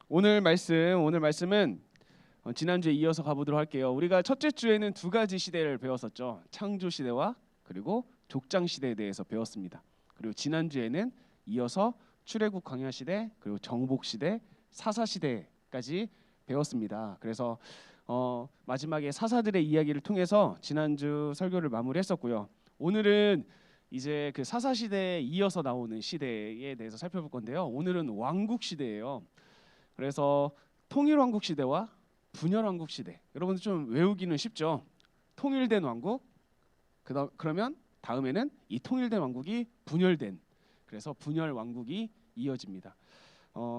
오늘 말씀은 지난주에 이어서 가보도록 할게요. 우리가 첫째 주에는 두 가지 시대를 배웠었죠. 창조 시대와 그리고 족장 시대에 대해서 배웠습니다. 그리고 지난주에는 이어서 출애굽 광야 시대, 그리고 정복 시대, 사사 시대까지 배웠습니다. 그래서 마지막에 사사들의 이야기를 통해서 지난주 설교를 마무리했었고요. 오늘은 이제 그 사사 시대에 이어서 나오는 시대에 대해서 살펴볼 건데요. 오늘은 왕국 시대예요. 그래서 통일왕국 시대와 분열왕국 시대. 여러분들 좀 외우기는 쉽죠? 통일된 왕국. 그러면 다음에는 이 통일된 왕국이 분열된. 그래서 분열 왕국이 이어집니다.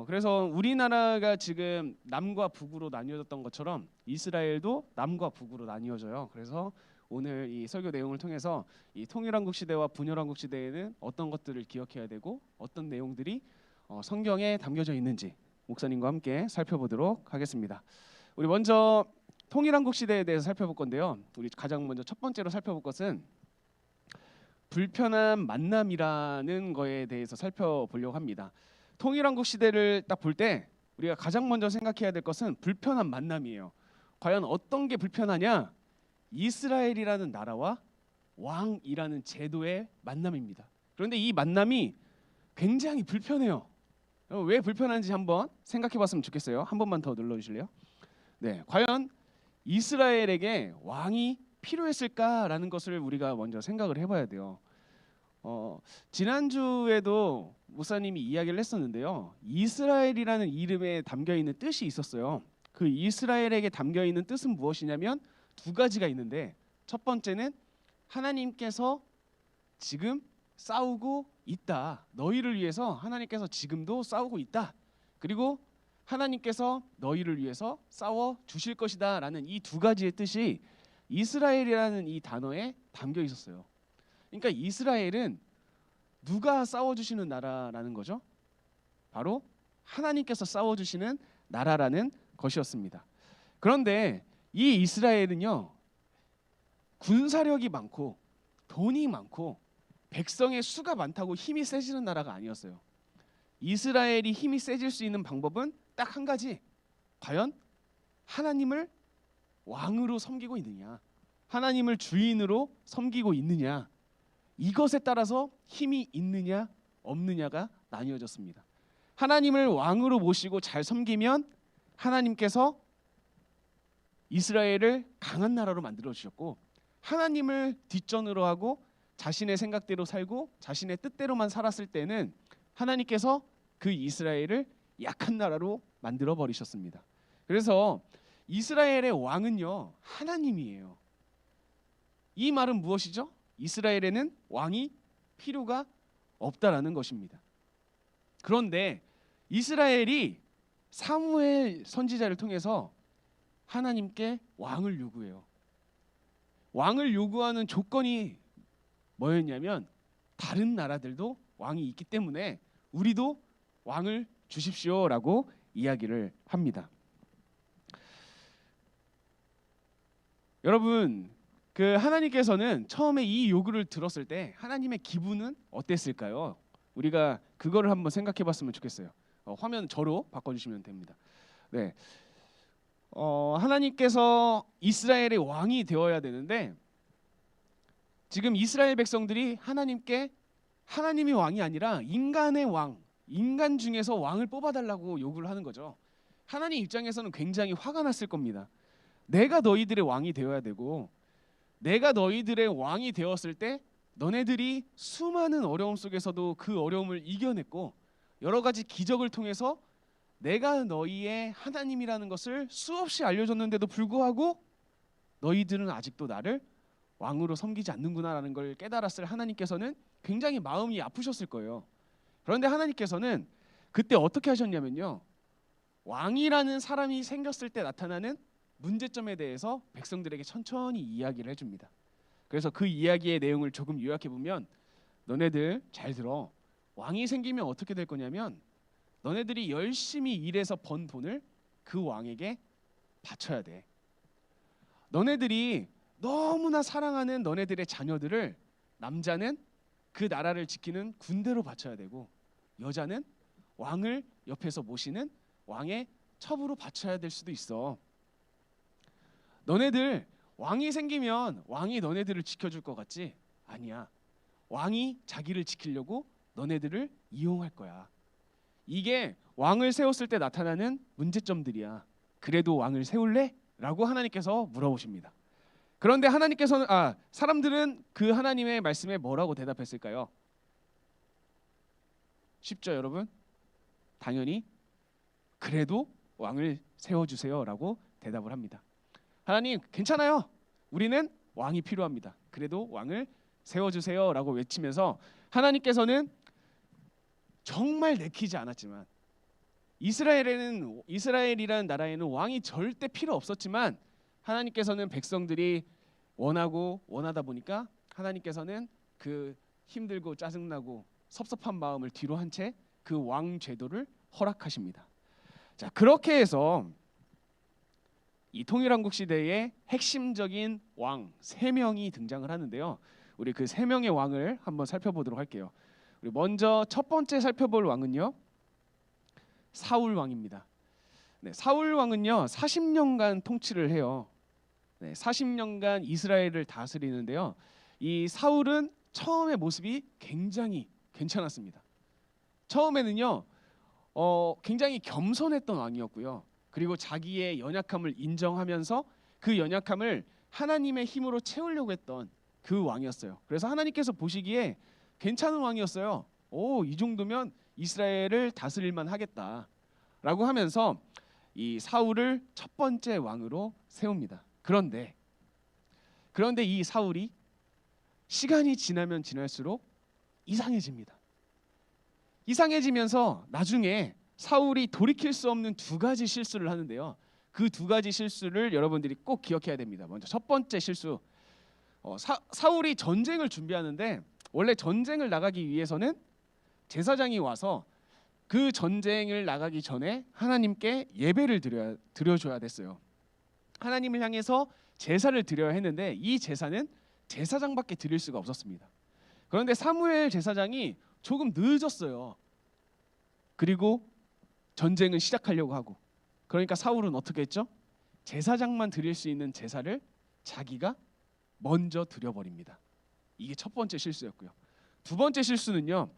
그래서 우리나라가 지금 남과 북으로 나뉘어졌던 것처럼 이스라엘도 남과 북으로 나뉘어져요. 그래서 오늘 이 설교 내용을 통해서 이 통일왕국 시대와 분열왕국 시대에는 어떤 것들을 기억해야 되고 어떤 내용들이 성경에 담겨져 있는지 목사님과 함께 살펴보도록 하겠습니다. 우리 먼저 통일왕국 시대에 대해서 살펴볼 건데요. 우리 가장 먼저 첫 번째로 살펴볼 것은 불편한 만남이라는 거에 대해서 살펴보려고 합니다. 통일왕국 시대를 딱 볼 때 우리가 가장 먼저 생각해야 될 것은 불편한 만남이에요. 과연 어떤 게 불편하냐? 이스라엘이라는 나라와 왕이라는 제도의 만남입니다. 그런데 이 만남이 굉장히 불편해요. 왜 불편한지 한번 생각해봤으면 좋겠어요. 한 번만 더 눌러주실래요? 네, 과연 이스라엘에게 왕이 필요했을까라는 것을 우리가 먼저 생각을 해봐야 돼요. 지난주에도 목사님이 이야기를 했었는데요. 이스라엘이라는 이름에 담겨있는 뜻이 있었어요. 그 이스라엘에게 담겨있는 뜻은 무엇이냐면 두 가지가 있는데, 첫 번째는 하나님께서 지금 싸우고 있다. 너희를 위해서 하나님께서 지금도 싸우고 있다. 그리고 하나님께서 너희를 위해서 싸워 주실 것이다 라는 이 두 가지의 뜻이 이스라엘이라는 이 단어에 담겨 있었어요. 그러니까 이스라엘은 누가 싸워주시는 나라라는 거죠? 바로 하나님께서 싸워주시는 나라라는 것이었습니다. 그런데 이 이스라엘은요, 군사력이 많고 돈이 많고 백성의 수가 많다고 힘이 세지는 나라가 아니었어요. 이스라엘이 힘이 세질 수 있는 방법은 딱 한 가지. 과연 하나님을 왕으로 섬기고 있느냐, 하나님을 주인으로 섬기고 있느냐, 이것에 따라서 힘이 있느냐 없느냐가 나뉘어졌습니다. 하나님을 왕으로 모시고 잘 섬기면 하나님께서 이스라엘을 강한 나라로 만들어 주셨고, 하나님을 뒷전으로 하고 자신의 생각대로 살고 자신의 뜻대로만 살았을 때는 하나님께서 그 이스라엘을 약한 나라로 만들어 버리셨습니다. 그래서 이스라엘의 왕은요, 하나님이에요. 이 말은 무엇이죠? 이스라엘에는 왕이 필요가 없다라는 것입니다. 그런데 이스라엘이 사무엘 선지자를 통해서 하나님께 왕을 요구해요. 왕을 요구하는 조건이 뭐였냐면, 다른 나라들도 왕이 있기 때문에 우리도 왕을 주십시오라고 이야기를 합니다. 여러분, 그 하나님께서는 처음에 이 요구를 들었을 때 하나님의 기분은 어땠을까요? 우리가 그거를 한번 생각해봤으면 좋겠어요. 화면 저로 바꿔주시면 됩니다. 네, 하나님께서 이스라엘의 왕이 되어야 되는데 지금 이스라엘 백성들이 하나님께 하나님이 왕이 아니라 인간의 왕, 인간 중에서 왕을 뽑아달라고 요구를 하는 거죠. 하나님 입장에서는 굉장히 화가 났을 겁니다. 내가 너희들의 왕이 되어야 되고, 내가 너희들의 왕이 되었을 때 너네들이 수많은 어려움 속에서도 그 어려움을 이겨냈고 여러 가지 기적을 통해서 내가 너희의 하나님이라는 것을 수없이 알려줬는데도 불구하고 너희들은 아직도 나를 왕으로 섬기지 않는구나라는 걸 깨달았을 하나님께서는 굉장히 마음이 아프셨을 거예요. 그런데 하나님께서는 그때 어떻게 하셨냐면요, 왕이라는 사람이 생겼을 때 나타나는 문제점에 대해서 백성들에게 천천히 이야기를 해줍니다. 그래서 그 이야기의 내용을 조금 요약해 보면, 너네들 잘 들어. 왕이 생기면 어떻게 될 거냐면 너네들이 열심히 일해서 번 돈을 그 왕에게 바쳐야 돼. 너네들이 너무나 사랑하는 너네들의 자녀들을, 남자는 그 나라를 지키는 군대로 바쳐야 되고, 여자는 왕을 옆에서 모시는 왕의 첩으로 바쳐야 될 수도 있어. 너네들 왕이 생기면 왕이 너네들을 지켜줄 것 같지? 아니야. 왕이 자기를 지키려고 너네들을 이용할 거야. 이게 왕을 세웠을 때 나타나는 문제점들이야. 그래도 왕을 세울래? 라고 하나님께서 물어보십니다. 그런데 사람들은 그 하나님의 말씀에 뭐라고 대답했을까요? 쉽죠, 여러분? 당연히 그래도 왕을 세워주세요라고 대답을 합니다. 하나님, 괜찮아요. 우리는 왕이 필요합니다. 그래도 왕을 세워주세요라고 외치면서 하나님께서는 정말 내키지 않았지만 이스라엘이라는 나라에는 왕이 절대 필요 없었지만 하나님께서는 백성들이 원하다 보니까 하나님께서는 그 힘들고 짜증나고 섭섭한 마음을 뒤로 한 채 그 왕 제도를 허락하십니다. 자, 그렇게 해서 이 통일한국 시대의 핵심적인 왕 3명이 등장을 하는데요. 우리 그 3명의 왕을 한번 살펴보도록 할게요. 우리 먼저 첫 번째 살펴볼 왕은요, 사울 왕입니다. 네, 사울 왕은요 40년간 통치를 해요. 네, 40년간 이스라엘을 다스리는데요. 이 사울은 처음의 모습이 굉장히 괜찮았습니다. 처음에는요 굉장히 겸손했던 왕이었고요. 그리고 자기의 연약함을 인정하면서 그 연약함을 하나님의 힘으로 채우려고 했던 그 왕이었어요. 그래서 하나님께서 보시기에 괜찮은 왕이었어요. 이 정도면 이스라엘을 다스릴만 하겠다라고 하면서 이 사울을 첫 번째 왕으로 세웁니다. 그런데 이 사울이 시간이 지나면 지날수록 이상해집니다. 이상해지면서 나중에 사울이 돌이킬 수 없는 2가지 실수를 하는데요. 그 2가지 실수를 여러분들이 꼭 기억해야 됩니다. 먼저 첫 번째 실수, 사울이 전쟁을 준비하는데 원래 전쟁을 나가기 위해서는 제사장이 와서 그 전쟁을 나가기 전에 하나님께 예배를 드려줘야 됐어요. 하나님을 향해서 제사를 드려야 했는데 이 제사는 제사장밖에 드릴 수가 없었습니다. 그런데 사무엘 제사장이 조금 늦었어요. 그리고 전쟁을 시작하려고 하고, 그러니까 사울은 어떻게 했죠? 제사장만 드릴 수 있는 제사를 자기가 먼저 드려버립니다. 이게 첫 번째 실수였고요. 2번째 실수는요,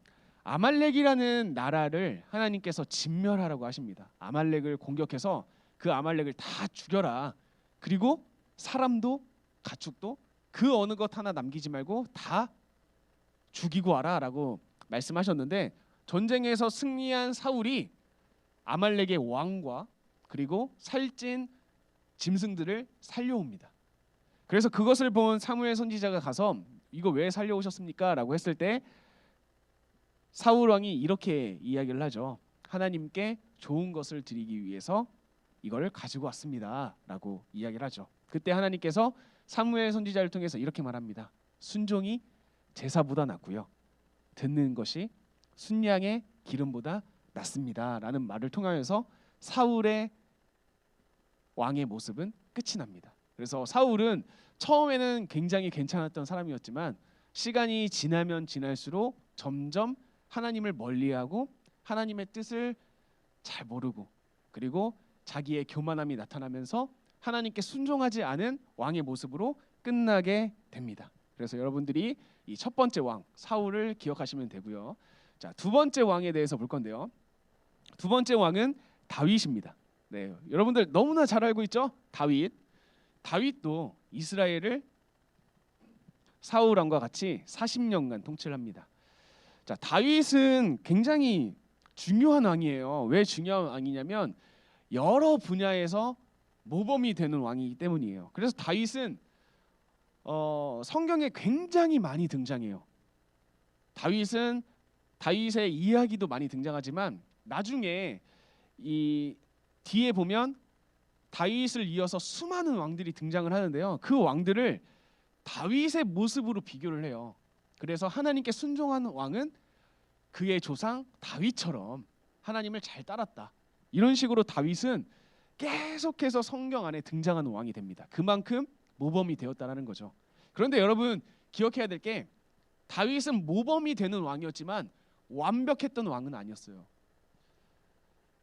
아말렉이라는 나라를 하나님께서 진멸하라고 하십니다. 아말렉을 공격해서 그 아말렉을 다 죽여라. 그리고 사람도 가축도 그 어느 것 하나 남기지 말고 다 죽이고 와라라고 말씀하셨는데, 전쟁에서 승리한 사울이 아말렉의 왕과 그리고 살찐 짐승들을 살려옵니다. 그래서 그것을 본 사무엘 선지자가 가서 이거 왜 살려오셨습니까? 라고 했을 때 사울 왕이 이렇게 이야기를 하죠. 하나님께 좋은 것을 드리기 위해서 이걸 가지고 왔습니다 라고 이야기를 하죠. 그때 하나님께서 사무엘 선지자를 통해서 이렇게 말합니다. 순종이 제사보다 낫고요, 듣는 것이 순양의 기름보다 낫습니다 라는 말을 통하여서 사울의 왕의 모습은 끝이 납니다. 그래서 사울은 처음에는 굉장히 괜찮았던 사람이었지만 시간이 지나면 지날수록 점점 하나님을 멀리하고 하나님의 뜻을 잘 모르고, 그리고 자기의 교만함이 나타나면서 하나님께 순종하지 않은 왕의 모습으로 끝나게 됩니다. 그래서 여러분들이 이 첫 번째 왕 사울을 기억하시면 되고요. 자, 2번째 왕에 대해서 볼 건데요. 2번째 왕은 다윗입니다. 네, 여러분들 너무나 잘 알고 있죠? 다윗도 이스라엘을 사울 왕과 같이 40년간 통치를 합니다. 자, 다윗은 굉장히 중요한 왕이에요. 왜 중요한 왕이냐면 여러 분야에서 모범이 되는 왕이기 때문이에요. 그래서 다윗은 성경에 굉장히 많이 등장해요. 다윗의 이야기도 많이 등장하지만 나중에 이 뒤에 보면 다윗을 이어서 수많은 왕들이 등장을 하는데요. 그 왕들을 다윗의 모습으로 비교를 해요. 그래서 하나님께 순종한 왕은 그의 조상 다윗처럼 하나님을 잘 따랐다. 이런 식으로 다윗은 계속해서 성경 안에 등장하는 왕이 됩니다. 그만큼 모범이 되었다는 거죠. 그런데 여러분 기억해야 될 게 다윗은 모범이 되는 왕이었지만 완벽했던 왕은 아니었어요.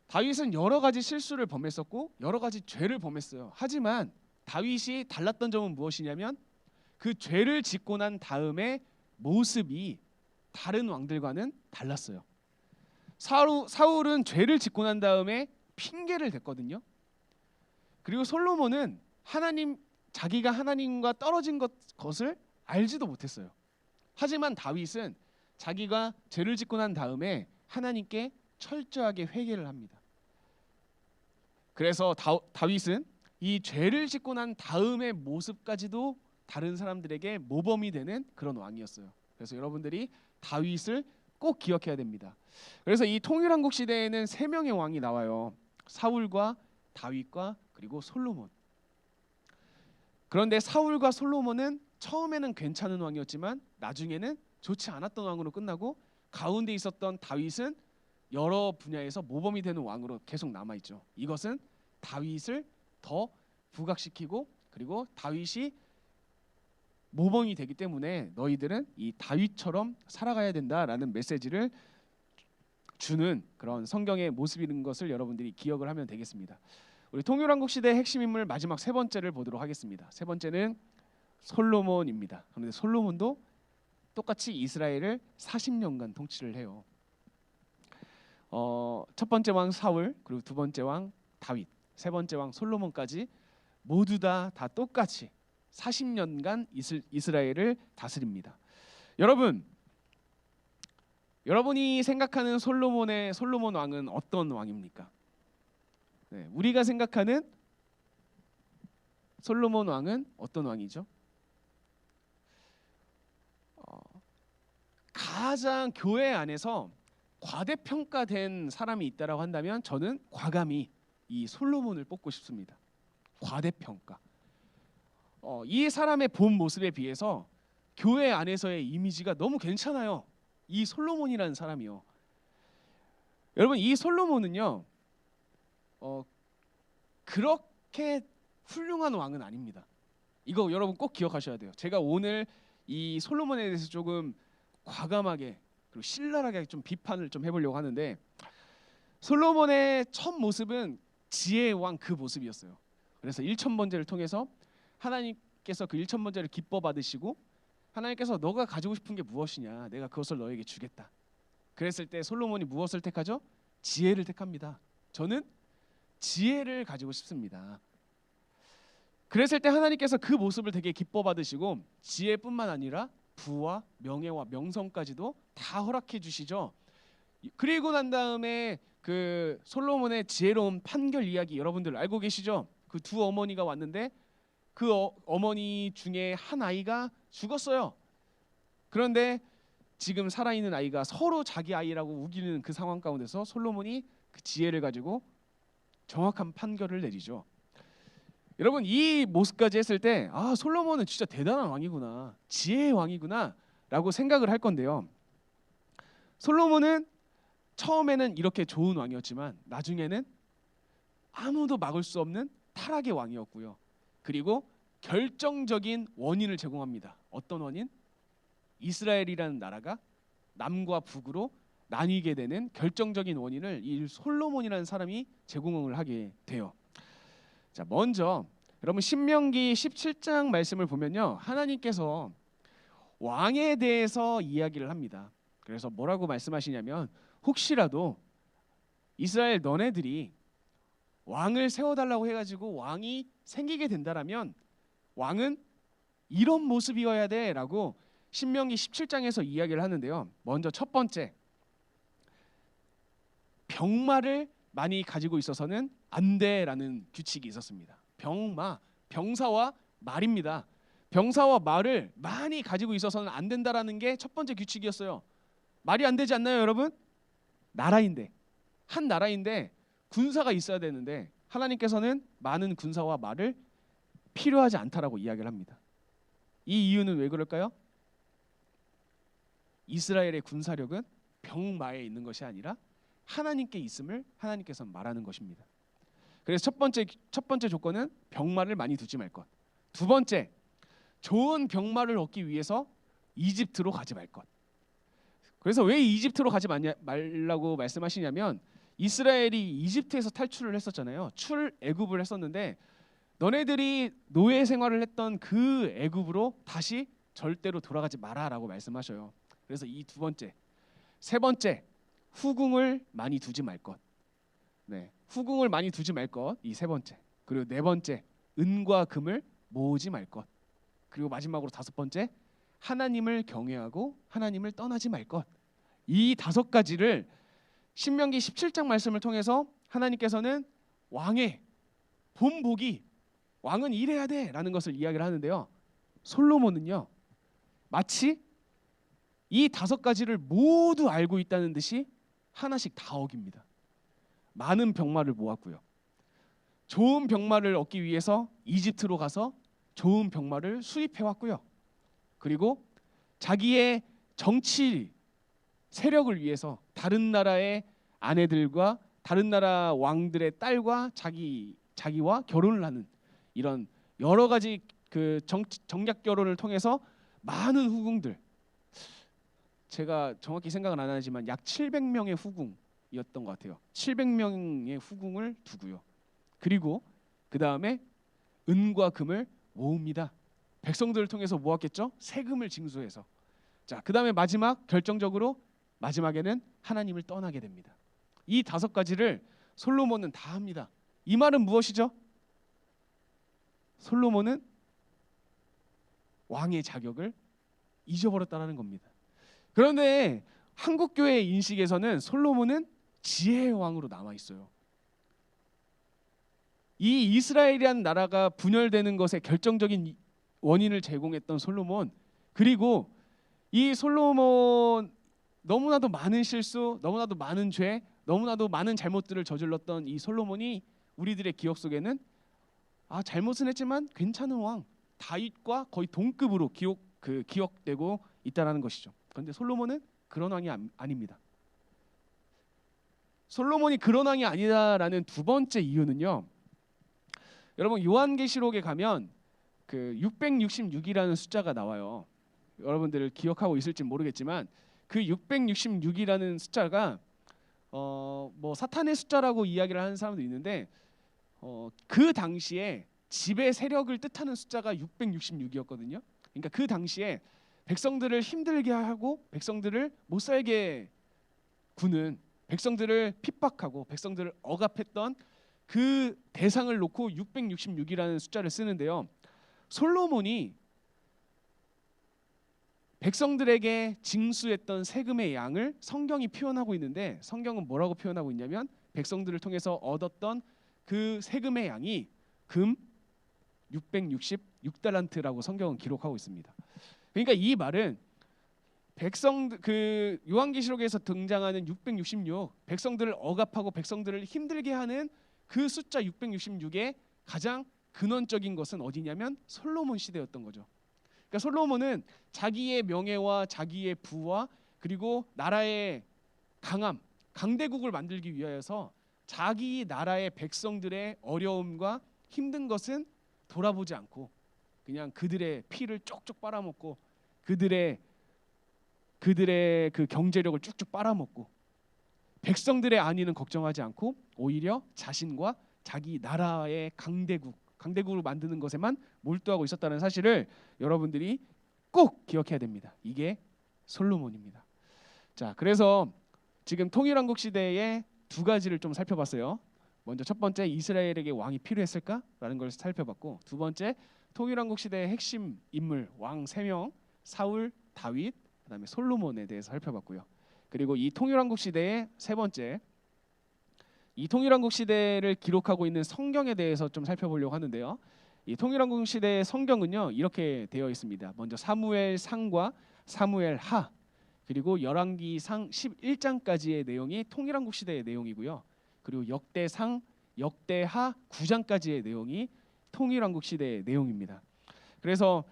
다윗은 여러 가지 실수를 범했었고 여러 가지 죄를 범했어요. 하지만 다윗이 달랐던 점은 무엇이냐면 그 죄를 짓고 난 다음에 모습이 다른 왕들과는 달랐어요. 사울은 죄를 짓고 난 다음에 핑계를 댔거든요. 그리고 솔로몬은 자기가 하나님과 떨어진 것을 알지도 못했어요. 하지만 다윗은 자기가 죄를 짓고 난 다음에 하나님께 철저하게 회개를 합니다. 그래서 다윗은 이 죄를 짓고 난 다음의 모습까지도 다른 사람들에게 모범이 되는 그런 왕이었어요. 그래서 여러분들이 다윗을 꼭 기억해야 됩니다. 그래서 이 통일한국 시대에는 3명의 왕이 나와요. 사울과 다윗과 그리고 솔로몬. 그런데 사울과 솔로몬은 처음에는 괜찮은 왕이었지만 나중에는 좋지 않았던 왕으로 끝나고 가운데 있었던 다윗은 여러 분야에서 모범이 되는 왕으로 계속 남아있죠. 이것은 다윗을 더 부각시키고 그리고 다윗이 모범이 되기 때문에 너희들은 이 다윗처럼 살아가야 된다라는 메시지를 주는 그런 성경의 모습인 것을 여러분들이 기억을 하면 되겠습니다. 우리 통일한국 시대의 핵심 인물 마지막 3번째를 보도록 하겠습니다. 3번째는 솔로몬입니다. 그런데 솔로몬도 똑같이 이스라엘을 40년간 통치를 해요. 첫 번째 왕 사울, 그리고 두 번째 왕 다윗, 세 번째 왕 솔로몬까지 모두 다 똑같이 40년간 이스라엘을 다스립니다. 여러분이 생각하는 솔로몬 왕은 어떤 왕입니까? 네, 우리가 생각하는 솔로몬 왕은 어떤 왕이죠? 가장 교회 안에서 과대평가된 사람이 있다라고 한다면 저는 과감히 이 솔로몬을 뽑고 싶습니다. 과대평가. 이 사람의 본 모습에 비해서 교회 안에서의 이미지가 너무 괜찮아요. 이 솔로몬이라는 사람이요. 여러분 이 솔로몬은요 그렇게 훌륭한 왕은 아닙니다. 이거 여러분 꼭 기억하셔야 돼요. 제가 오늘 이 솔로몬에 대해서 조금 과감하게 그리고 신랄하게 좀 비판을 좀 해보려고 하는데 솔로몬의 첫 모습은 지혜의 왕 그 모습이었어요. 그래서 1,000번제를 통해서 하나님께서 그 1,000번제를 기뻐 받으시고 하나님께서 너가 가지고 싶은 게 무엇이냐 내가 그것을 너에게 주겠다. 그랬을 때 솔로몬이 무엇을 택하죠? 지혜를 택합니다. 저는 지혜를 가지고 싶습니다. 그랬을 때 하나님께서 그 모습을 되게 기뻐 받으시고 지혜뿐만 아니라 부와 명예와 명성까지도 다 허락해 주시죠. 그리고 난 다음에 그 솔로몬의 지혜로운 판결 이야기 여러분들 알고 계시죠? 그 두 어머니가 왔는데 그 어머니 중에 한 아이가 죽었어요. 그런데 지금 살아있는 아이가 서로 자기 아이라고 우기는 그 상황 가운데서 솔로몬이 그 지혜를 가지고 정확한 판결을 내리죠. 여러분 이 모습까지 했을 때 솔로몬은 진짜 대단한 왕이구나, 지혜의 왕이구나 라고 생각을 할 건데요. 솔로몬은 처음에는 이렇게 좋은 왕이었지만 나중에는 아무도 막을 수 없는 타락의 왕이었고요. 그리고 결정적인 원인을 제공합니다. 어떤 원인? 이스라엘이라는 나라가 남과 북으로 나뉘게 되는 결정적인 원인을 이 솔로몬이라는 사람이 제공을 하게 돼요. 자, 먼저 여러분 신명기 17장 말씀을 보면요. 하나님께서 왕에 대해서 이야기를 합니다. 그래서 뭐라고 말씀하시냐면 혹시라도 이스라엘 너네들이 왕을 세워달라고 해가지고 왕이 생기게 된다라면 왕은 이런 모습이어야 돼라고 신명기 17장에서 이야기를 하는데요. 먼저 첫 번째, 병마를 많이 가지고 있어서는 안 돼라는 규칙이 있었습니다. 병사와 말입니다. 병사와 말을 많이 가지고 있어서는 안 된다라는 게 첫 번째 규칙이었어요. 말이 안 되지 않나요, 여러분? 한 나라인데 군사가 있어야 되는데 하나님께서는 많은 군사와 말을 필요하지 않다라고 이야기를 합니다. 이 이유는 왜 그럴까요? 이스라엘의 군사력은 병마에 있는 것이 아니라 하나님께 있음을 하나님께서 말하는 것입니다. 그래서 첫 번째 조건은 병마를 많이 두지 말 것. 두 번째, 좋은 병마를 얻기 위해서 이집트로 가지 말 것. 그래서 왜 이집트로 가지 말라고 말씀하시냐면 이스라엘이 이집트에서 탈출을 했었잖아요. 출애굽을 했었는데 너네들이 노예 생활을 했던 그 애굽으로 다시 절대로 돌아가지 마라라고 말씀하셔요. 그래서 이 두 번째, 세 번째, 후궁을 많이 두지 말 것. 네, 후궁을 많이 두지 말 것. 이 세 번째. 그리고 네 번째, 은과 금을 모으지 말 것. 그리고 마지막으로 다섯 번째, 하나님을 경외하고 하나님을 떠나지 말 것. 이 다섯 가지를 신명기 17장 말씀을 통해서 하나님께서는 왕의 본보기, 왕은 이래야 돼라는 것을 이야기를 하는데요. 솔로몬은요, 마치 이 다섯 가지를 모두 알고 있다는 듯이 하나씩 다 어깁니다. 많은 병마를 모았고요. 좋은 병마를 얻기 위해서 이집트로 가서 좋은 병마를 수입해 왔고요. 그리고 자기의 정치 세력을 위해서 다른 나라의 아내들과 다른 나라 왕들의 딸과 자기와 결혼을 하는 이런 여러 가지 그 정략 결혼을 통해서 많은 후궁들, 제가 정확히 생각은 안 나지만 약 700명의 후궁이었던 것 같아요. 700명의 후궁을 두고요. 그리고 그 다음에 은과 금을 모읍니다. 백성들을 통해서 모았겠죠. 세금을 징수해서. 자, 그 다음에 마지막 결정적으로 마지막에는 하나님을 떠나게 됩니다. 이 다섯 가지를 솔로몬은 다 합니다. 이 말은 무엇이죠? 솔로몬은 왕의 자격을 잊어버렸다는 겁니다. 그런데 한국 교회 인식에서는 솔로몬은 지혜의 왕으로 남아 있어요. 이 이스라엘이라는 나라가 분열되는 것에 결정적인 원인을 제공했던 솔로몬, 그리고 이 솔로몬 너무나도 많은 실수, 너무나도 많은 죄, 너무나도 많은 잘못들을 저질렀던 이 솔로몬이 우리들의 기억 속에는 잘못은 했지만 괜찮은 왕 다윗과 거의 동급으로 기억되고 있다라는 것이죠. 그런데 솔로몬은 그런 왕이 아닙니다. 솔로몬이 그런 왕이 아니다라는 두 번째 이유는요. 여러분 요한계시록에 가면 그 666이라는 숫자가 나와요. 여러분들 기억하고 있을지 모르겠지만 그 666이라는 숫자가 뭐 사탄의 숫자라고 이야기를 하는 사람도 있는데 그 당시에 지배 세력을 뜻하는 숫자가 666이었거든요. 그러니까 그 당시에 백성들을 힘들게 하고 백성들을 못 살게 구는, 백성들을 핍박하고 백성들을 억압했던 그 대상을 놓고 666이라는 숫자를 쓰는데요. 솔로몬이 백성들에게 징수했던 세금의 양을 성경이 표현하고 있는데, 성경은 뭐라고 표현하고 있냐면 백성들을 통해서 얻었던 그 세금의 양이 금 666달란트라고 성경은 기록하고 있습니다. 그러니까 이 말은 그 요한계시록에서 등장하는 666, 백성들을 억압하고 백성들을 힘들게 하는 그 숫자 666의 가장 근원적인 것은 어디냐면 솔로몬 시대였던 거죠. 그러니까 솔로몬은 자기의 명예와 자기의 부와 그리고 나라의 강대국을 만들기 위하여서 자기 나라의 백성들의 어려움과 힘든 것은 돌아보지 않고 그냥 그들의 피를 쪽쪽 빨아먹고 그들의 그 경제력을 쭉쭉 빨아먹고 백성들의 안위는 걱정하지 않고 오히려 자신과 자기 나라의 강대국을 만드는 것에만 몰두하고 있었다는 사실을 여러분들이 꼭 기억해야 됩니다. 이게 솔로몬입니다. 자, 그래서 지금 통일왕국 시대의 두 가지를 좀 살펴봤어요. 먼저 첫 번째, 이스라엘에게 왕이 필요했을까라는 걸 살펴봤고, 두 번째, 통일왕국 시대의 핵심 인물 왕 3명, 사울, 다윗, 그다음에 솔로몬에 대해서 살펴봤고요. 그리고 이 통일왕국 시대의 세 번째, 이 통일왕국 시대를 기록하고 있는 성경에 대해서 좀 살펴보려고 하는데요. 이 통일왕국 시대의 성경은요 이렇게 되어 있습니다. 먼저 사무엘상과 사무엘하, 그리고 열왕기상 11장까지의 내용이 통일왕국 시대의 내용이고요. 그리고 역대상, 역대하 9장까지의 내용이 통일왕국 시대의 내용입니다. 그래서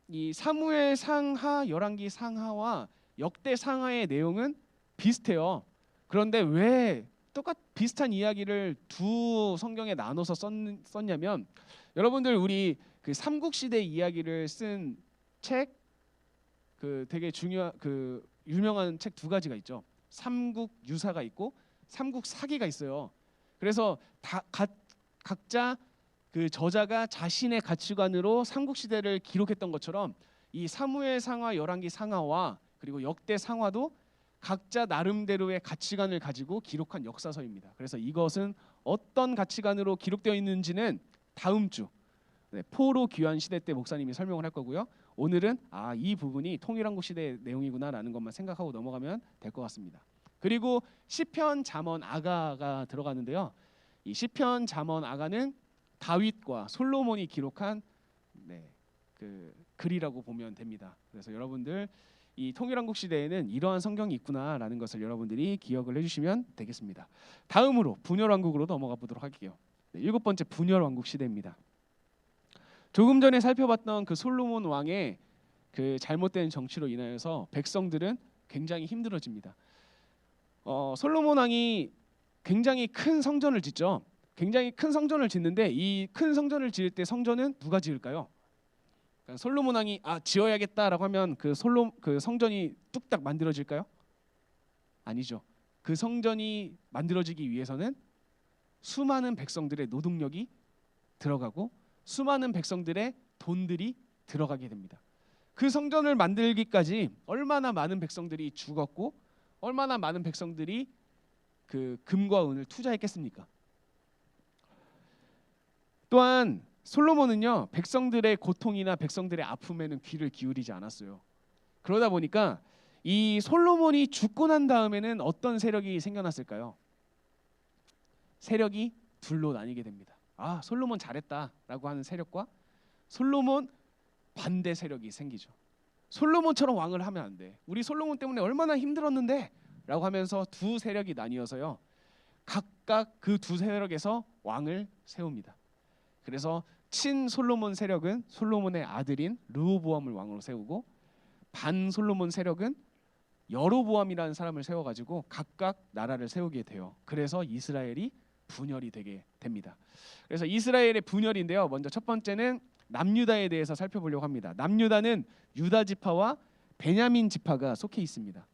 이 사무엘상하, 열왕기상하와 역대상하의 내용은 비슷해요. 그런데 왜 비슷한 이야기를 두 성경에 나눠서 썼냐면, 여러분들 우리 그 삼국시대 이야기를 쓴 책, 그 되게 유명한 책 두 가지가 있죠. 삼국유사가 있고 삼국 사기가 있어요. 그래서 각자 그 저자가 자신의 가치관으로 삼국 시대를 기록했던 것처럼 이 사무엘 상하, 열왕기 상하와 그리고 역대 상하도 각자 나름대로의 가치관을 가지고 기록한 역사서입니다. 그래서 이것은 어떤 가치관으로 기록되어 있는지는 다음 주 포로 귀환 시대 때 목사님이 설명을 할 거고요. 오늘은 이 부분이 통일한국 시대의 내용이구나라는 것만 생각하고 넘어가면 될 것 같습니다. 그리고 시편, 잠언, 아가가 들어가는데요. 이 시편, 잠언, 아가는 다윗과 솔로몬이 기록한 그 글이라고 보면 됩니다. 그래서 여러분들 이 통일한국 시대에는 이러한 성경이 있구나라는 것을 여러분들이 기억을 해주시면 되겠습니다. 다음으로 분열왕국으로 넘어가 보도록 할게요. 7번째 분열왕국 시대입니다. 조금 전에 살펴봤던 그 솔로몬 왕의 그 잘못된 정치로 인하여서 백성들은 굉장히 힘들어집니다. 솔로몬 왕이 굉장히 큰 성전을 짓죠. 굉장히 큰 성전을 짓는데 이 큰 성전을 지을 때 성전은 누가 지을까요? 그러니까 솔로몬 왕이 지어야겠다라고 하면 그 성전이 뚝딱 만들어질까요? 아니죠. 그 성전이 만들어지기 위해서는 수많은 백성들의 노동력이 들어가고 수많은 백성들의 돈들이 들어가게 됩니다. 그 성전을 만들기까지 얼마나 많은 백성들이 죽었고 얼마나 많은 백성들이 그 금과 은을 투자했겠습니까? 또한 솔로몬은요 백성들의 고통이나 백성들의 아픔에는 귀를 기울이지 않았어요. 그러다 보니까 이 솔로몬이 죽고 난 다음에는 어떤 세력이 생겨났을까요? 세력이 둘로 나뉘게 됩니다. 솔로몬 잘했다라고 하는 세력과 솔로몬 반대 세력이 생기죠. 솔로몬처럼 왕을 하면 안 돼. 우리 솔로몬 때문에 얼마나 힘들었는데 라고 하면서 두 세력이 나뉘어서요. 각각 그 두 세력에서 왕을 세웁니다. 그래서 친 솔로몬 세력은 솔로몬의 아들인 르호보암을 왕으로 세우고 반 솔로몬 세력은 여로보암이라는 사람을 세워가지고 각각 나라를 세우게 돼요. 그래서 이스라엘이 분열이 되게 됩니다. 그래서 이스라엘의 분열인데요. 먼저 첫 번째는 남유다에 대해서 살펴보려고 합니다. 남유다는 유다 지파와 베냐민 지파가 속해 있습니다.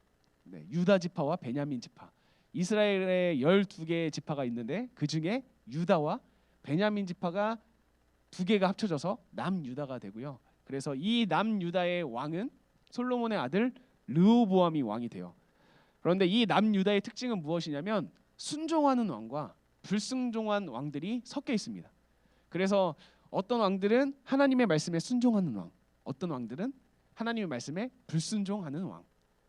유다 지파와 베냐민 지파. 이스라엘에 12개의 지파가 있는데 그 중에 유다와 베냐민 지파가 2개가 합쳐져서 남유다가 되고요. 그래서 이 남유다의 왕은 솔로몬의 아들 르호보암이 왕이 돼요. 그런데 이 남유다의 특징은 무엇이냐면 순종하는 왕과 불순종한 왕들이 섞여 있습니다. 그래서 어떤 왕들은 하나님의 말씀에 순종하는 왕, 어떤 왕들은 하나님의 말씀에 불순종하는 왕.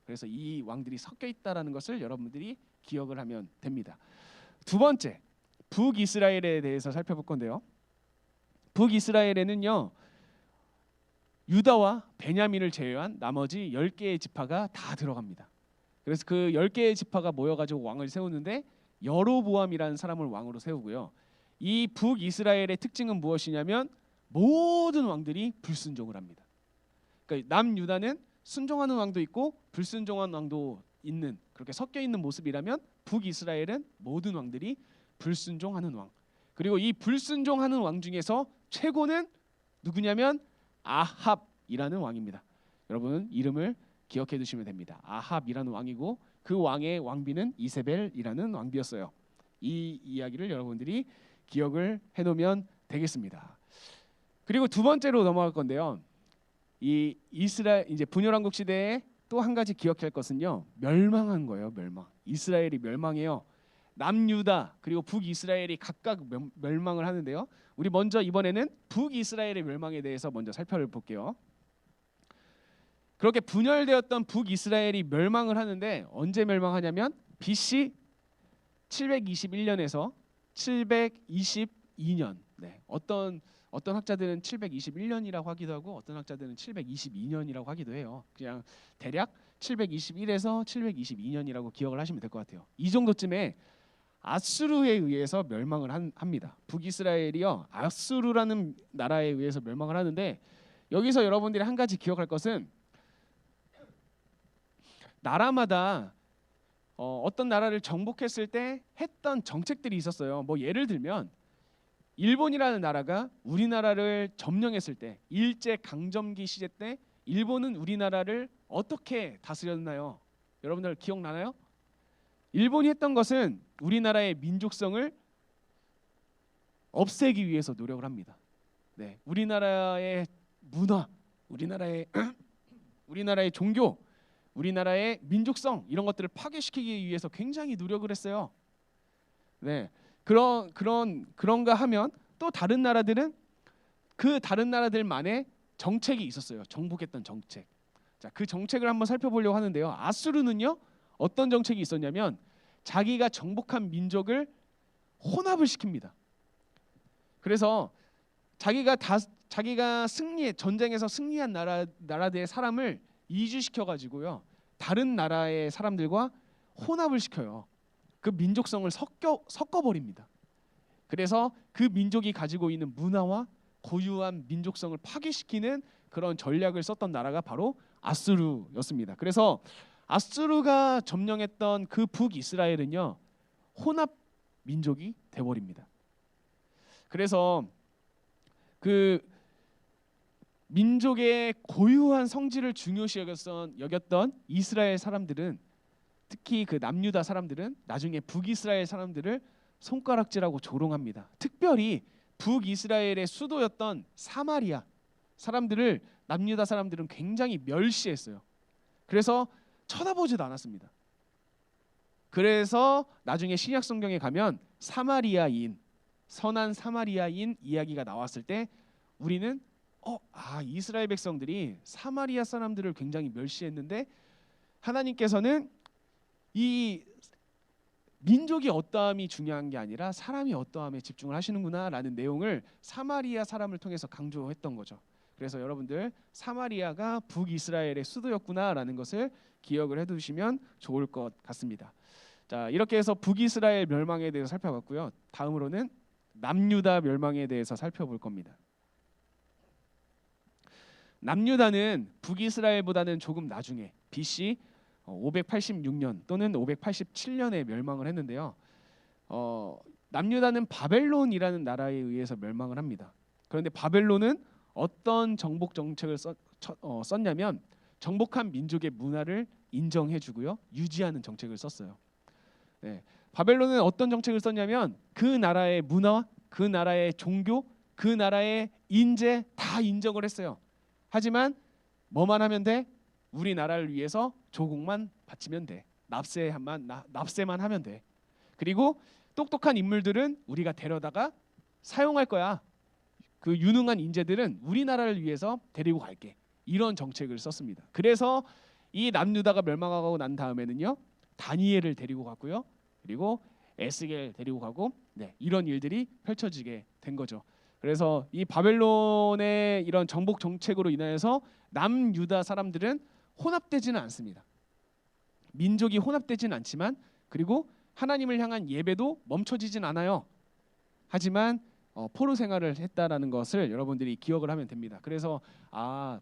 그래서 이 왕들이 섞여 있다라는 것을 여러분들이 기억을 하면 됩니다. 두 번째, 북이스라엘에 대해서 살펴볼 건데요. 북이스라엘에는요. 유다와 베냐민을 제외한 나머지 10개의 지파가 다 들어갑니다. 그래서 그 10개의 지파가 모여가지고 왕을 세우는데 여로보암이라는 사람을 왕으로 세우고요. 이 북이스라엘의 특징은 무엇이냐면 모든 왕들이 불순종을 합니다. 그러니까 남유다는 순종하는 왕도 있고 불순종한 왕도 있는 그렇게 섞여 있는 모습이라면 북이스라엘은 모든 왕들이 불순종하는 왕. 그리고 이 불순종하는 왕 중에서 최고는 누구냐면 아합이라는 왕입니다. 여러분 이름을 기억해 두시면 됩니다. 아합이라는 왕이고 그 왕의 왕비는 이세벨이라는 왕비였어요. 이 이야기를 여러분들이 기억을 해놓으면 되겠습니다. 그리고 두 번째로 넘어갈 건데요. 이 이스라엘 이제 분열왕국 시대에 또 한 가지 기억할 것은요. 멸망한 거예요. 멸망. 이스라엘이 멸망해요. 남유다 그리고 북이스라엘이 각각 멸망을 하는데요. 우리 먼저 이번에는 북이스라엘의 멸망에 대해서 먼저 살펴볼게요. 그렇게 분열되었던 북이스라엘이 멸망을 하는데 언제 멸망하냐면 BC 721년에서 722년. 어떤 학자들은 721년이라고 하기도 하고 어떤 학자들은 722년이라고 하기도 해요. 그냥 대략 721에서 722년이라고 기억을 하시면 될 것 같아요. 이 정도쯤에 아수르에 의해서 멸망을 합니다. 북이스라엘이요. 아수르라는 나라에 의해서 멸망을 하는데 여기서 여러분들이 한 가지 기억할 것은 나라마다 어떤 나라를 정복했을 때 했던 정책들이 있었어요. 뭐 예를 들면 일본이라는 나라가 우리나라를 점령했을 때 일제 강점기 시대 때 일본은 우리나라를 어떻게 다스렸나요? 여러분들 기억나나요? 일본이 했던 것은 우리나라의 민족성을 없애기 위해서 노력을 합니다. 네, 우리나라의 문화, 우리나라의 우리나라의 종교, 우리나라의 민족성 이런 것들을 파괴시키기 위해서 굉장히 노력을 했어요. 네, 그런가 하면 또 다른 나라들은 그 다른 나라들만의 정책이 있었어요. 정복했던 정책. 자, 그 정책을 한번 살펴보려고 하는데요. 아수르는요, 어떤 정책이 있었냐면 자기가 정복한 민족을 혼합을 시킵니다. 그래서 자기가 전쟁에서 승리한 나라들의 사람을 이주시켜 가지고요, 다른 나라의 사람들과 혼합을 시켜요. 그 민족성을 섞어 버립니다. 그래서 그 민족이 가지고 있는 문화와 고유한 민족성을 파괴시키는 그런 전략을 썼던 나라가 바로 아수르였습니다. 그래서 아수르가 점령했던 그 북이스라엘은요, 혼합 민족이 돼버립니다. 그래서 그 민족의 고유한 성질을 중요시 여겼던 이스라엘 사람들은, 특히 그 남유다 사람들은 나중에 북이스라엘 사람들을 손가락질하고 조롱합니다. 특별히 북이스라엘의 수도였던 사마리아 사람들을 남유다 사람들은 굉장히 멸시했어요. 그래서 쳐다보지도 않았습니다. 그래서 나중에 신약 성경에 가면 사마리아인, 선한 사마리아인 이야기가 나왔을 때 우리는 이스라엘 백성들이 사마리아 사람들을 굉장히 멸시했는데 하나님께서는 이 민족이 어떠함이 중요한 게 아니라 사람이 어떠함에 집중을 하시는구나라는 내용을 사마리아 사람을 통해서 강조했던 거죠. 그래서 여러분들, 사마리아가 북이스라엘의 수도였구나라는 것을 기억을 해두시면 좋을 것 같습니다. 자, 이렇게 해서 북이스라엘 멸망에 대해서 살펴봤고요. 다음으로는 남유다 멸망에 대해서 살펴볼 겁니다. 남유다는 북이스라엘보다는 조금 나중에 BC 586년 또는 587년에 멸망을 했는데요. 남유다는 바벨론이라는 나라에 의해서 멸망을 합니다. 그런데 바벨론은 어떤 정복 정책을 썼냐면 정복한 민족의 문화를 인정해주고요, 유지하는 정책을 썼어요. 네, 바벨론은 어떤 정책을 썼냐면 그 나라의 문화, 그 나라의 종교, 그 나라의 인재 다 인정을 했어요. 하지만 뭐만 하면 돼? 우리나라를 위해서 조국만 바치면 돼. 납세만 하면 돼. 그리고 똑똑한 인물들은 우리가 데려다가 사용할 거야. 그 유능한 인재들은 우리나라를 위해서 데리고 갈게. 이런 정책을 썼습니다. 그래서 이 남유다가 멸망하고 난 다음에는요, 다니엘을 데리고 갔고요, 그리고 에스겔 데리고 가고, 이런 일들이 펼쳐지게 된 거죠. 그래서 이 바벨론의 이런 정복 정책으로 인하여서 남유다 사람들은 혼합되지는 않습니다. 민족이 혼합되지는 않지만, 그리고 하나님을 향한 예배도 멈춰지진 않아요. 하지만 포로 생활을 했다라는 것을 여러분들이 기억을 하면 됩니다. 그래서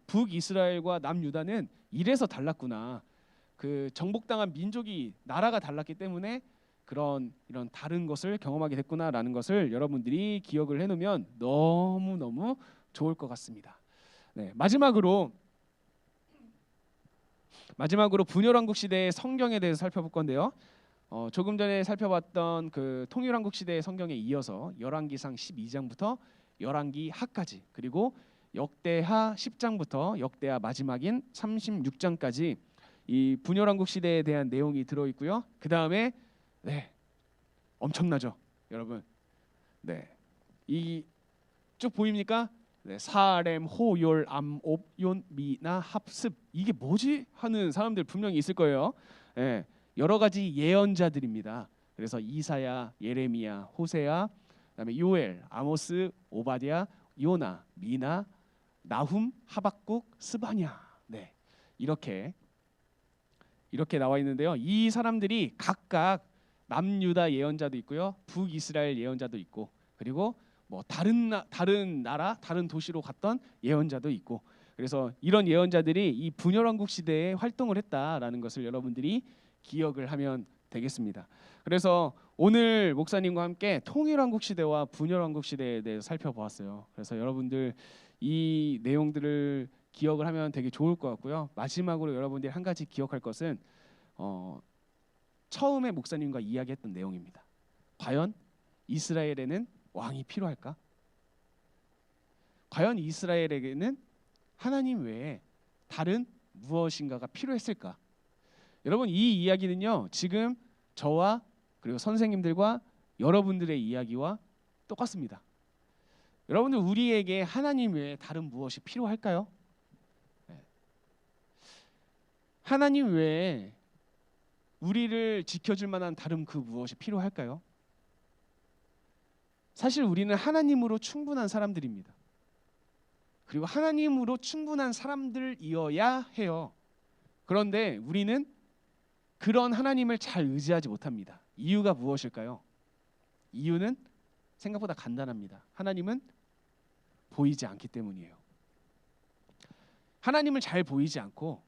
북이스라엘과 남유다는 이래서 달랐구나. 그 정복당한 민족이, 나라가 달랐기 때문에 이런 다른 것을 경험하게 됐구나라는 것을 여러분들이 기억을 해놓으면 너무너무 좋을 것 같습니다. 네, 마지막으로 분열왕국 시대의 성경에 대해서 살펴볼 건데요. 조금 전에 살펴봤던 그 통일왕국 시대의 성경에 이어서 열왕기상 12장부터 열왕기 하까지, 그리고 역대하 10장부터 역대하 마지막인 36장까지 이 분열왕국 시대에 대한 내용이 들어 있고요. 그 다음에 엄청나죠, 여러분. 이 쭉 보입니까? 사렘, 호열, 암옵, 욘, 미나, 합습, 이게 뭐지? 하는 사람들 분명히 있을 거예요. 여러 가지 예언자들입니다. 그래서 이사야, 예레미야, 호세야, 그다음에 요엘, 아모스, 오바댜, 요나, 미나, 나훔, 하박국, 스바냐. 이렇게 나와 있는데요. 이 사람들이 각각 남유다 예언자도 있고요, 북이스라엘 예언자도 있고, 그리고 뭐 다른 나라, 다른 도시로 갔던 예언자도 있고, 그래서 이런 예언자들이 이 분열왕국 시대에 활동을 했다라는 것을 여러분들이 기억을 하면 되겠습니다. 그래서 오늘 목사님과 함께 통일왕국 시대와 분열왕국 시대에 대해서 살펴보았어요. 그래서 여러분들 이 내용들을 기억을 하면 되게 좋을 것 같고요. 마지막으로 여러분들이 한 가지 기억할 것은 처음에 목사님과 이야기했던 내용입니다. 과연 이스라엘에는 왕이 필요할까? 과연 이스라엘에게는 하나님 외에 다른 무엇인가가 필요했을까? 여러분, 이 이야기는요, 지금 저와 그리고 선생님들과 여러분들의 이야기와 똑같습니다. 여러분들, 우리에게 하나님 외에 다른 무엇이 필요할까요? 하나님 외에 우리를 지켜줄 만한 다른 그 무엇이 필요할까요? 사실 우리는 하나님으로 충분한 사람들입니다. 그리고 하나님으로 충분한 사람들이어야 해요. 그런데 우리는 그런 하나님을 잘 의지하지 못합니다. 이유가 무엇일까요? 이유는 생각보다 간단합니다. 하나님은 보이지 않기 때문이에요. 하나님을 잘 보이지 않고,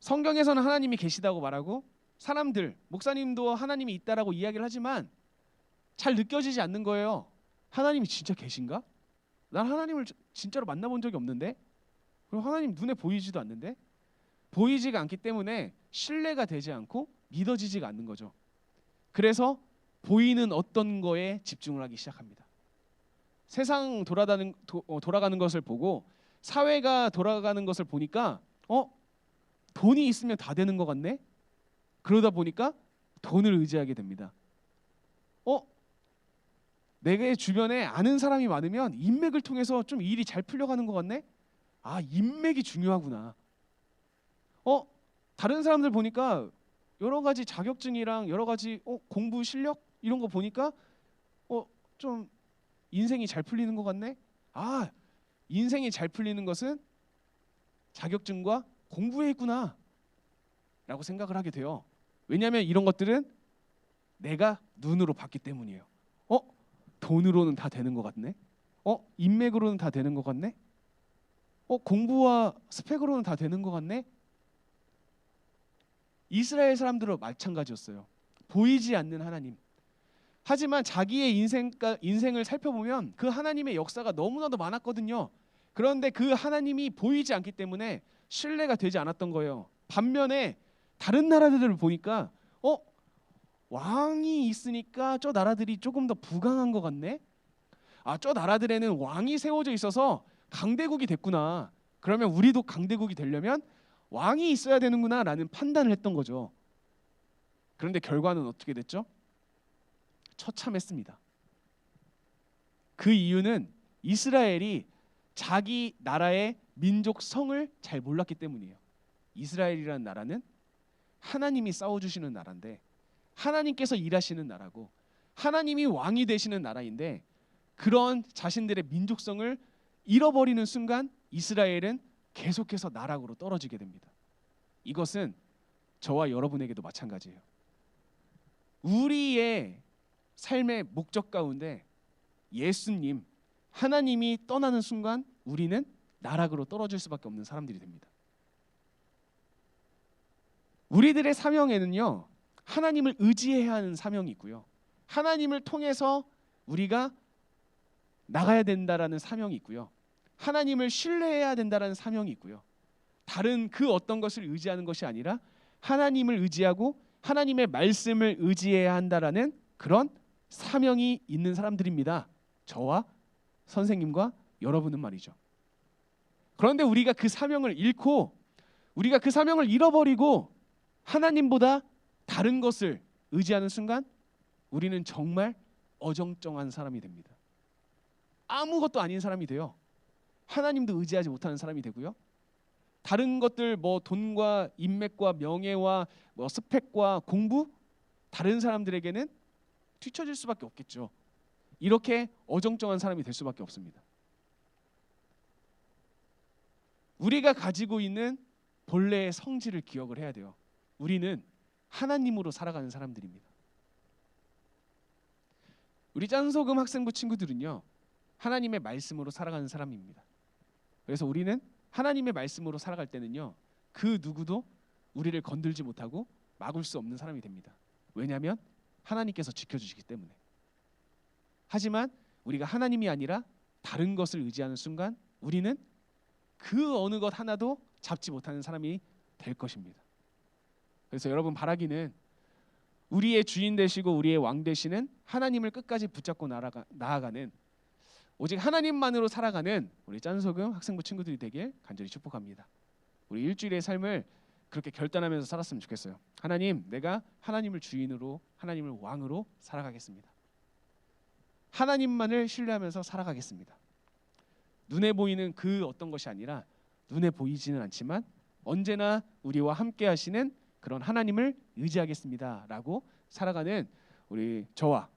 성경에서는 하나님이 계시다고 말하고 사람들, 목사님도 하나님이 있다라고 이야기를 하지만 잘 느껴지지 않는 거예요. 하나님이 진짜 계신가? 난 하나님을 진짜로 만나본 적이 없는데, 그리고 하나님 눈에 보이지도 않는데, 보이지가 않기 때문에 신뢰가 되지 않고 믿어지지가 않는 거죠. 그래서 보이는 어떤 거에 집중을 하기 시작합니다. 세상 돌아가는 것을 보고, 사회가 돌아가는 것을 보니까 돈이 있으면 다 되는 것 같네? 그러다 보니까 돈을 의지하게 됩니다. 내게 주변에 아는 사람이 많으면 인맥을 통해서 좀 일이 잘 풀려가는 것 같네? 아, 인맥이 중요하구나. 다른 사람들 보니까 여러 가지 자격증이랑 여러 가지 공부 실력 이런 거 보니까 좀 인생이 잘 풀리는 것 같네? 아, 인생이 잘 풀리는 것은 자격증과 공부에 있구나 라고 생각을 하게 돼요. 왜냐하면 이런 것들은 내가 눈으로 봤기 때문이에요. 돈으로는 다 되는 것 같네? 인맥으로는 다 되는 것 같네? 공부와 스펙으로는 다 되는 것 같네? 이스라엘 사람들은 마찬가지였어요. 보이지 않는 하나님. 하지만 자기의 인생을 살펴보면 그 하나님의 역사가 너무나도 많았거든요. 그런데 그 하나님이 보이지 않기 때문에 신뢰가 되지 않았던 거예요. 반면에 다른 나라들을 보니까 왕이 있으니까 저 나라들이 조금 더 부강한 것 같네. 아, 저 나라들에는 왕이 세워져 있어서 강대국이 됐구나. 그러면 우리도 강대국이 되려면 왕이 있어야 되는구나 라는 판단을 했던 거죠. 그런데 결과는 어떻게 됐죠? 처참했습니다. 그 이유는 이스라엘이 자기 나라의 민족성을 잘 몰랐기 때문이에요. 이스라엘이라는 나라는 하나님이 싸워주시는 나라인데, 하나님께서 일하시는 나라고, 하나님이 왕이 되시는 나라인데, 그런 자신들의 민족성을 잃어버리는 순간 이스라엘은 계속해서 나락으로 떨어지게 됩니다. 이것은 저와 여러분에게도 마찬가지예요. 우리의 삶의 목적 가운데 예수님, 하나님이 떠나는 순간 우리는 나락으로 떨어질 수밖에 없는 사람들이 됩니다. 우리들의 사명에는요, 하나님을 의지해야 하는 사명이 있고요, 하나님을 통해서 우리가 나가야 된다라는 사명이 있고요, 하나님을 신뢰해야 된다라는 사명이 있고요, 다른 그 어떤 것을 의지하는 것이 아니라 하나님을 의지하고 하나님의 말씀을 의지해야 한다라는 그런 사명이 있는 사람들입니다. 저와 선생님과 여러분은 말이죠. 그런데 우리가 그 사명을 잃고, 우리가 그 사명을 잃어버리고 하나님보다 다른 것을 의지하는 순간 우리는 정말 어정쩡한 사람이 됩니다. 아무것도 아닌 사람이 돼요. 하나님도 의지하지 못하는 사람이 되고요, 다른 것들, 돈과 인맥과 명예와 스펙과 공부, 다른 사람들에게는 뒤처질 수밖에 없겠죠. 이렇게 어정쩡한 사람이 될 수밖에 없습니다. 우리가 가지고 있는 본래의 성질을 기억을 해야 돼요. 우리는 하나님으로 살아가는 사람들입니다. 우리 짠소금 학생부 친구들은요, 하나님의 말씀으로 살아가는 사람입니다. 그래서 우리는 하나님의 말씀으로 살아갈 때는요, 그 누구도 우리를 건들지 못하고 막을 수 없는 사람이 됩니다. 왜냐하면 하나님께서 지켜주시기 때문에. 하지만 우리가 하나님이 아니라 다른 것을 의지하는 순간 우리는 그 어느 것 하나도 잡지 못하는 사람이 될 것입니다. 그래서 여러분 바라기는 우리의 주인 되시고 우리의 왕 되시는 하나님을 끝까지 붙잡고 나아가는 오직 하나님만으로 살아가는 우리 짠소금 학생부 친구들이 되길 간절히 축복합니다. 우리 일주일의 삶을 그렇게 결단하면서 살았으면 좋겠어요. 하나님, 내가 하나님을 주인으로 하나님을 왕으로 살아가겠습니다. 하나님만을 신뢰하면서 살아가겠습니다. 눈에 보이는 그 어떤 것이 아니라 눈에 보이지는 않지만 언제나 우리와 함께 하시는 그런 하나님을 의지하겠습니다라고 살아가는 우리 저와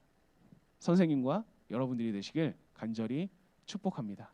선생님과 여러분들이 되시길 간절히 축복합니다.